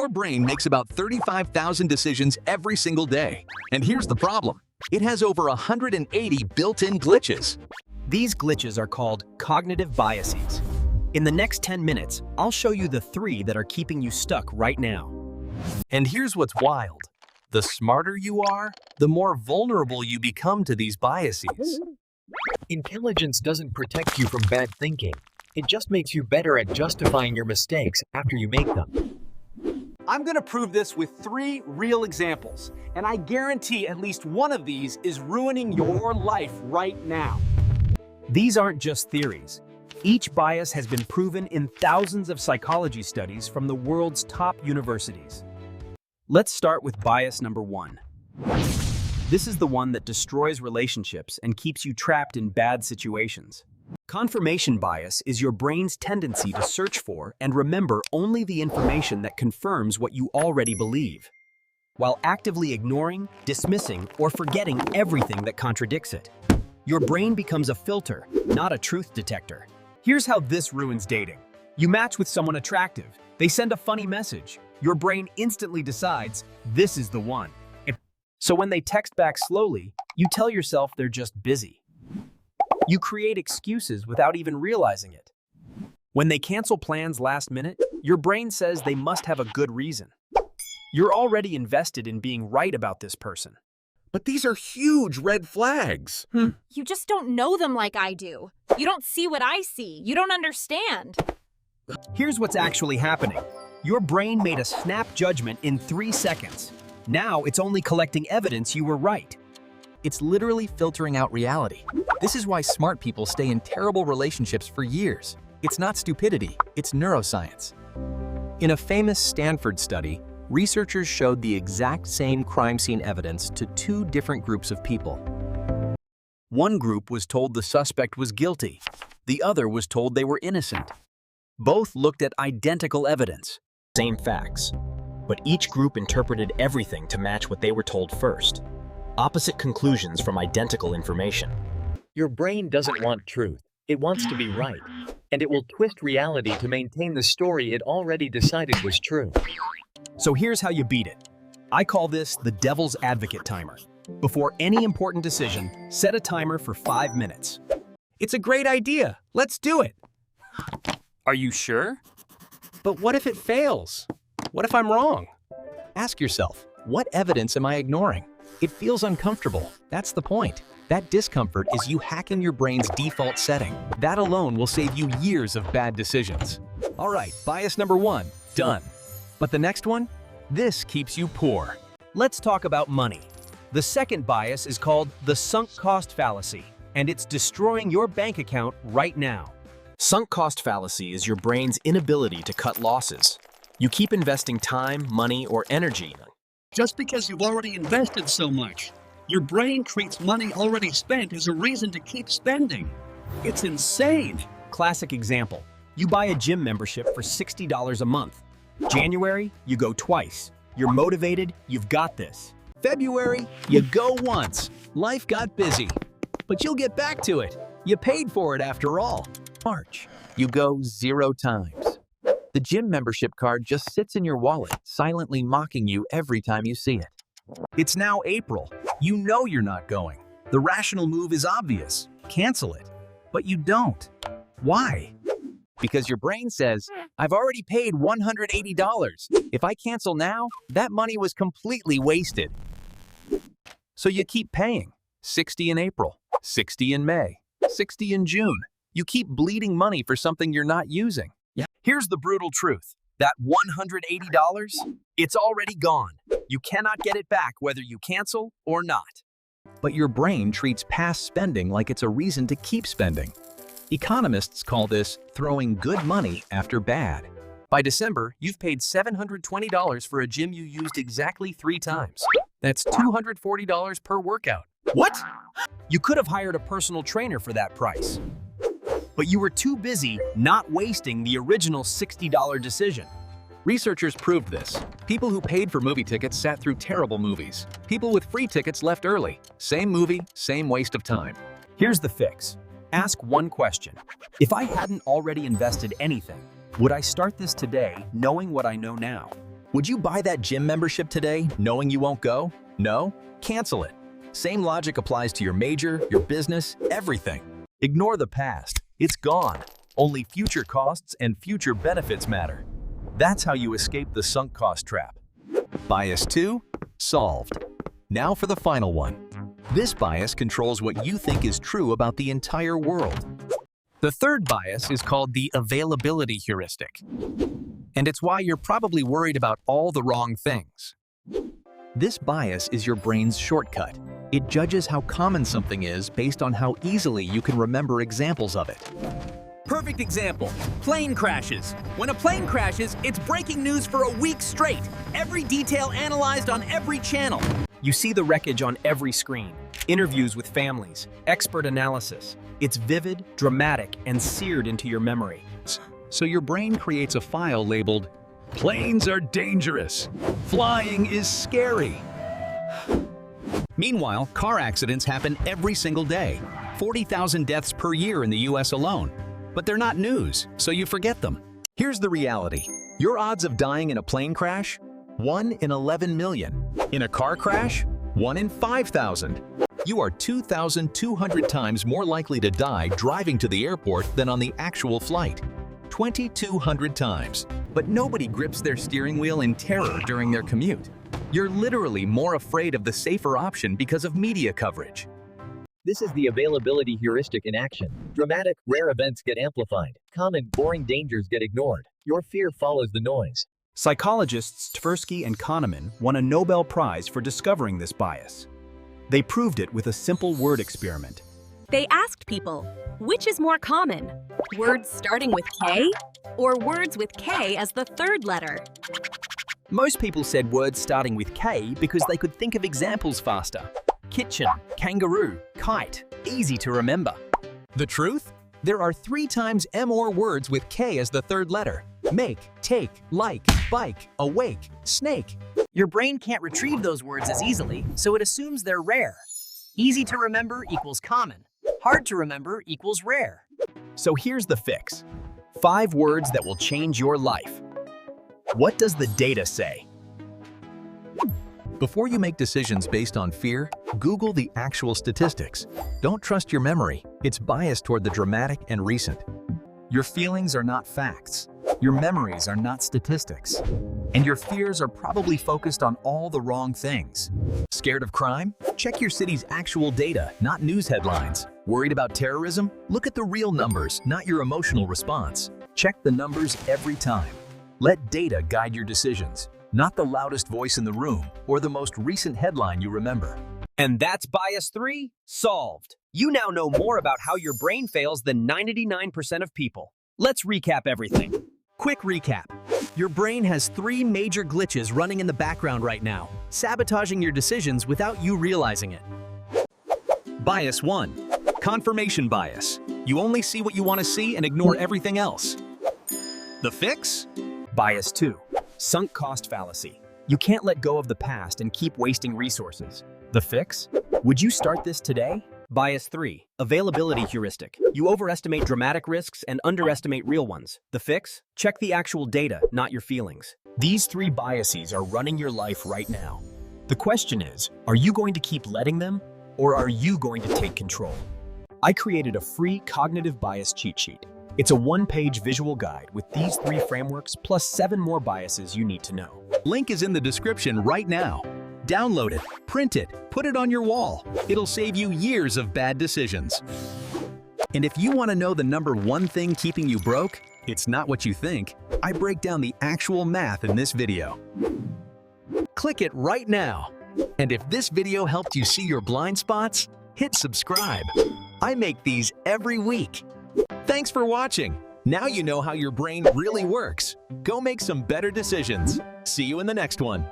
Your brain makes about 35,000 decisions every single day. And here's the problem. It has over 180 built-in glitches. These glitches are called cognitive biases. In the next 10 minutes, I'll show you the 3 that are keeping you stuck right now. And here's what's wild. The smarter you are, the more vulnerable you become to these biases. Intelligence doesn't protect you from bad thinking. It just makes you better at justifying your mistakes after you make them. I'm gonna prove this with 3 real examples, and I guarantee at least one of these is ruining your life right now. These aren't just theories. Each bias has been proven in thousands of psychology studies from the world's top universities. Let's start with bias number 1. This is the one that destroys relationships and keeps you trapped in bad situations. Confirmation bias is your brain's tendency to search for and remember only the information that confirms what you already believe, while actively ignoring, dismissing, or forgetting everything that contradicts it. Your brain becomes a filter, not a truth detector. Here's how this ruins dating. You match with someone attractive. They send a funny message. Your brain instantly decides, this is the one. So when they text back slowly, you tell yourself they're just busy. You create excuses without even realizing it. When they cancel plans last minute, your brain says they must have a good reason. You're already invested in being right about this person. But these are huge red flags. You just don't know them like I do. You don't see what I see. You don't understand. Here's what's actually happening. Your brain made a snap judgment in 3 seconds. Now it's only collecting evidence you were right. It's literally filtering out reality. This is why smart people stay in terrible relationships for years. It's not stupidity, it's neuroscience. In a famous Stanford study, researchers showed the exact same crime scene evidence to 2 different groups of people. One group was told the suspect was guilty. The other was told they were innocent. Both looked at identical evidence, same facts. But each group interpreted everything to match what they were told first. Opposite conclusions from identical information. Your brain doesn't want truth. It wants to be right. And it will twist reality to maintain the story it already decided was true. So here's how you beat it. I call this the devil's advocate timer. Before any important decision, set a timer for 5 minutes. It's a great idea. Let's do it. Are you sure? But what if it fails? What if I'm wrong? Ask yourself, what evidence am I ignoring? It feels uncomfortable. That's the point. That discomfort is you hacking your brain's default setting. That alone will save you years of bad decisions. All right, bias number 1, done. But the next one? This keeps you poor. Let's talk about money. The second bias is called the sunk cost fallacy, and it's destroying your bank account right now. Sunk cost fallacy is your brain's inability to cut losses. You keep investing time, money, or energy. Just because you've already invested so much, your brain treats money already spent as a reason to keep spending. It's insane. Classic example. You buy a gym membership for $60 a month. January, you go twice. You're motivated, you've got this. February, you go once. Life got busy. But you'll get back to it. You paid for it after all. March, you go 0 times. The gym membership card just sits in your wallet, silently mocking you every time you see it. It's now April. You know you're not going. The rational move is obvious. Cancel it. But you don't. Why? Because your brain says, I've already paid $180. If I cancel now, that money was completely wasted. So you keep paying. 60 in April, 60 in May, 60 in June. You keep bleeding money for something you're not using. Here's the brutal truth. That $180, it's already gone. You cannot get it back whether you cancel or not. But your brain treats past spending like it's a reason to keep spending. Economists call this throwing good money after bad. By December, you've paid $720 for a gym you used exactly 3 times. That's $240 per workout. What? You could have hired a personal trainer for that price. But you were too busy not wasting the original $60 decision. Researchers proved this. People who paid for movie tickets sat through terrible movies. People with free tickets left early. Same movie, same waste of time. Here's the fix. Ask one question. If I hadn't already invested anything, would I start this today knowing what I know now? Would you buy that gym membership today, knowing you won't go? No? Cancel it. Same logic applies to your major, your business, everything. Ignore the past. It's gone. Only future costs and future benefits matter. That's how you escape the sunk cost trap. Bias 2, solved. Now for the final one. This bias controls what you think is true about the entire world. The third bias is called the availability heuristic. And it's why you're probably worried about all the wrong things. This bias is your brain's shortcut. It judges how common something is based on how easily you can remember examples of it. Perfect example, plane crashes. When a plane crashes, it's breaking news for a week straight. Every detail analyzed on every channel. You see the wreckage on every screen, interviews with families, expert analysis. It's vivid, dramatic, and seared into your memory. So your brain creates a file labeled, "Planes are dangerous. Flying is scary." Meanwhile, car accidents happen every single day. 40,000 deaths per year in the US alone. But they're not news, so you forget them. Here's the reality. Your odds of dying in a plane crash? 1 in 11 million. In a car crash? 1 in 5,000. You are 2,200 times more likely to die driving to the airport than on the actual flight. 2,200 times. But nobody grips their steering wheel in terror during their commute. You're literally more afraid of the safer option because of media coverage. This is the availability heuristic in action. Dramatic, rare events get amplified. Common, boring dangers get ignored. Your fear follows the noise. Psychologists Tversky and Kahneman won a Nobel Prize for discovering this bias. They proved it with a simple word experiment. They asked people, which is more common? Words starting with K or words with K as the third letter? Most people said words starting with K because they could think of examples faster. Kitchen, kangaroo, kite, easy to remember. The truth? There are 3 times more words with K as the third letter. Make, take, like, bike, awake, snake. Your brain can't retrieve those words as easily, so it assumes they're rare. Easy to remember equals common. Hard to remember equals rare. So here's the fix. 5 words that will change your life. What does the data say? Before you make decisions based on fear, Google the actual statistics. Don't trust your memory. It's biased toward the dramatic and recent. Your feelings are not facts. Your memories are not statistics. And your fears are probably focused on all the wrong things. Scared of crime? Check your city's actual data, not news headlines. Worried about terrorism? Look at the real numbers, not your emotional response. Check the numbers every time. Let data guide your decisions, not the loudest voice in the room or the most recent headline you remember. And that's bias 3 solved. You now know more about how your brain fails than 99% of people. Let's recap everything. Quick recap. Your brain has 3 major glitches running in the background right now, sabotaging your decisions without you realizing it. Bias 1. Confirmation bias. You only see what you want to see and ignore everything else. The fix? Bias 2. Sunk cost fallacy. You can't let go of the past and keep wasting resources. The fix? Would you start this today? Bias 3. Availability heuristic. You overestimate dramatic risks and underestimate real ones. The fix? Check the actual data, not your feelings. These 3 biases are running your life right now. The question is, are you going to keep letting them, or are you going to take control? I created a free cognitive bias cheat sheet. It's a 1-page visual guide with these 3 frameworks plus 7 more biases you need to know. Link is in the description right now. Download it, print it, put it on your wall. It'll save you years of bad decisions. And if you want to know the number 1 thing keeping you broke, it's not what you think. I break down the actual math in this video. Click it right now. And if this video helped you see your blind spots, hit subscribe. I make these every week. Thanks for watching. Now you know how your brain really works. Go make some better decisions. See you in the next one.